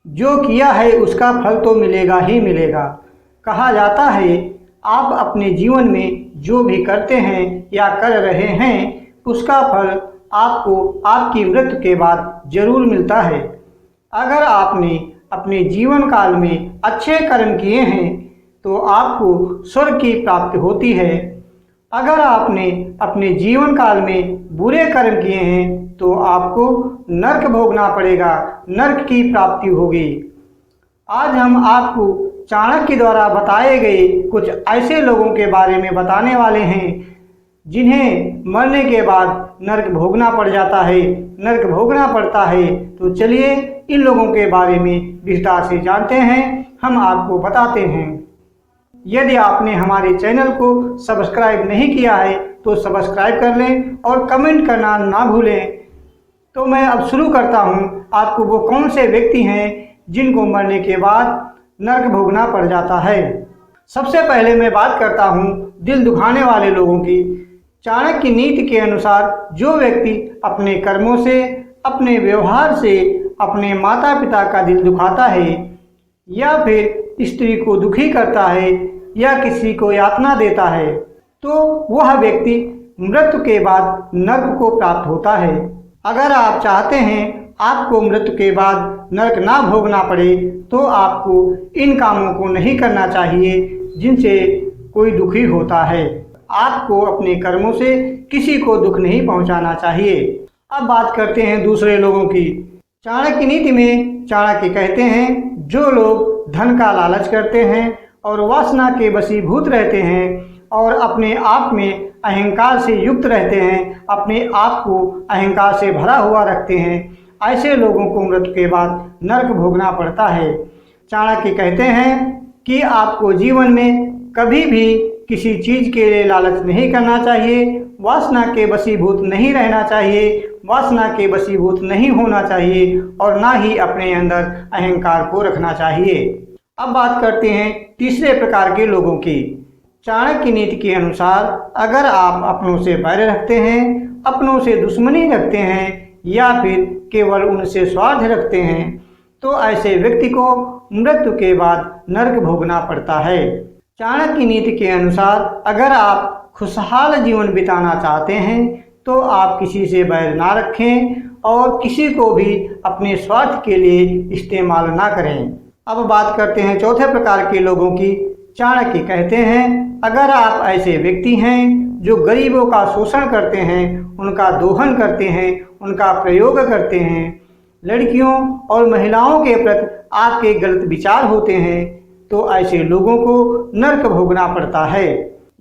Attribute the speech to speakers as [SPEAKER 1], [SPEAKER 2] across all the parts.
[SPEAKER 1] जो किया है उसका फल तो मिलेगा ही मिलेगा। कहा जाता है आप अपने जीवन में जो भी करते हैं या कर रहे हैं उसका फल आपको आपकी मृत्यु के बाद जरूर मिलता है। अगर आपने अपने जीवन काल में अच्छे कर्म किए हैं तो आपको स्वर्ग की प्राप्ति होती है। अगर आपने अपने जीवन काल में बुरे कर्म किए हैं तो आपको नरक भोगना पड़ेगा, नरक की प्राप्ति होगी। आज हम आपको चाणक्य द्वारा बताए गए कुछ ऐसे लोगों के बारे में बताने वाले हैं जिन्हें मरने के बाद नरक भोगना पड़ जाता है, नरक भोगना पड़ता है। तो चलिए इन लोगों के बारे में विस्तार से जानते हैं, हम आपको बताते हैं। यदि आपने हमारे चैनल को सब्सक्राइब नहीं किया है तो सब्सक्राइब कर लें और कमेंट करना ना भूलें। तो मैं अब शुरू करता हूँ, आपको वो कौन से व्यक्ति हैं जिनको मरने के बाद नरक भोगना पड़ जाता है। सबसे पहले मैं बात करता हूँ दिल दुखाने वाले लोगों की। चाणक्य की नीति के अनुसार जो व्यक्ति अपने कर्मों से, अपने व्यवहार से अपने माता पिता का दिल दुखाता है या फिर स्त्री को दुखी करता है या किसी को यातना देता है तो वह व्यक्ति मृत्यु के बाद नरक को प्राप्त होता है। अगर आप चाहते हैं आपको मृत्यु के बाद नरक ना भोगना पड़े तो आपको इन कामों को नहीं करना चाहिए जिनसे कोई दुखी होता है। आपको अपने कर्मों से किसी को दुख नहीं पहुंचाना चाहिए। अब बात करते हैं दूसरे लोगों की। चाणक्य नीति में चाणक्य कहते हैं जो लोग धन का लालच करते हैं और वासना के वशीभूत रहते हैं और अपने आप में अहंकार से युक्त रहते हैं, अपने आप को अहंकार से भरा हुआ रखते हैं, ऐसे लोगों को मृत्यु के बाद नरक भोगना पड़ता है। चाणक्य कहते हैं कि आपको जीवन में कभी भी किसी चीज के लिए लालच नहीं करना चाहिए, वासना के वशीभूत नहीं रहना चाहिए, वासना के वशीभूत नहीं होना चाहिए और ना ही अपने अंदर अहंकार को रखना चाहिए। अब बात करते हैं तीसरे प्रकार के लोगों की। चाणक्य नीति के अनुसार अगर आप अपनों से बैर रखते हैं, अपनों से दुश्मनी रखते हैं या फिर केवल उनसे स्वार्थ रखते हैं तो ऐसे व्यक्ति को मृत्यु के बाद नरक भोगना पड़ता है। चाणक्य नीति के अनुसार अगर आप खुशहाल जीवन बिताना चाहते हैं तो आप किसी से बैर ना रखें और किसी को भी अपने स्वार्थ के लिए इस्तेमाल ना करें। अब बात करते हैं चौथे प्रकार के लोगों की। चाणक्य कहते हैं अगर आप ऐसे व्यक्ति हैं जो गरीबों का शोषण करते हैं, उनका दोहन करते हैं, उनका प्रयोग करते हैं, लड़कियों और महिलाओं के प्रति आपके गलत विचार होते हैं तो ऐसे लोगों को नरक भोगना पड़ता है।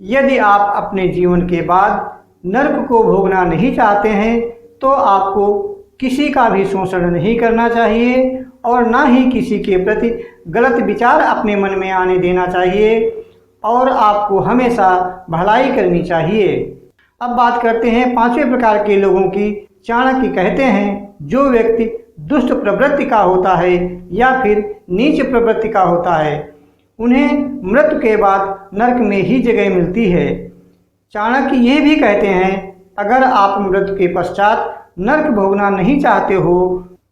[SPEAKER 1] यदि आप अपने जीवन के बाद नरक को भोगना नहीं चाहते हैं तो आपको किसी का भी शोषण नहीं करना चाहिए और ना ही किसी के प्रति गलत विचार अपने मन में आने देना चाहिए और आपको हमेशा भलाई करनी चाहिए। अब बात करते हैं पांचवें प्रकार के लोगों की। चाणक्य कहते हैं जो व्यक्ति दुष्ट प्रवृत्ति का होता है या फिर नीच प्रवृत्ति का होता है उन्हें मृत्यु के बाद नरक में ही जगह मिलती है। चाणक्य ये भी कहते हैं अगर आप मृत्यु के पश्चात नरक भोगना नहीं चाहते हो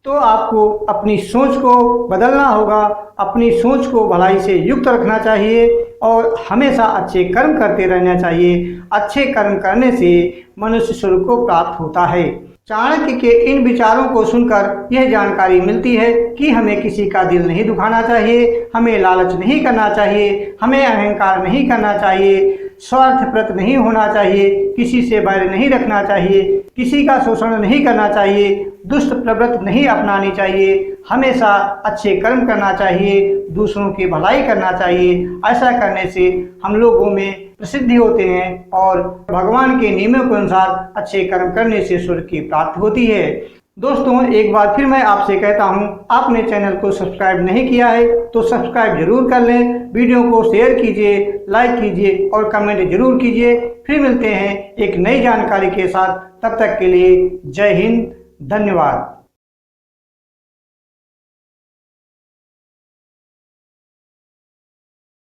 [SPEAKER 1] तो आपको अपनी सोच को बदलना होगा, अपनी सोच को भलाई से युक्त रखना चाहिए और हमेशा अच्छे कर्म करते रहना चाहिए। अच्छे कर्म करने से मनुष्य स्वर्ग को प्राप्त होता है। चाणक्य के इन विचारों को सुनकर यह जानकारी मिलती है कि हमें किसी का दिल नहीं दुखाना चाहिए, हमें लालच नहीं करना चाहिए, हमें अहंकार नहीं करना चाहिए, स्वार्थप्रत नहीं होना चाहिए, किसी से बैर नहीं रखना चाहिए, किसी का शोषण नहीं करना चाहिए, दुष्ट प्रवृत्ति नहीं अपनानी चाहिए, हमेशा अच्छे कर्म करना चाहिए, दूसरों की भलाई करना चाहिए। ऐसा करने से हम लोगों में प्रसिद्धि होते हैं और भगवान के नियमों के अनुसार अच्छे कर्म करने से स्वर्ग की प्राप्ति होती है। दोस्तों एक बार फिर मैं आपसे कहता हूं, आपने चैनल को सब्सक्राइब नहीं किया है तो सब्सक्राइब जरूर कर लें, वीडियो को शेयर कीजिए, लाइक कीजिए और कमेंट जरूर कीजिए। फिर मिलते हैं एक नई जानकारी के साथ, तब तक के लिए जय हिंद, धन्यवाद।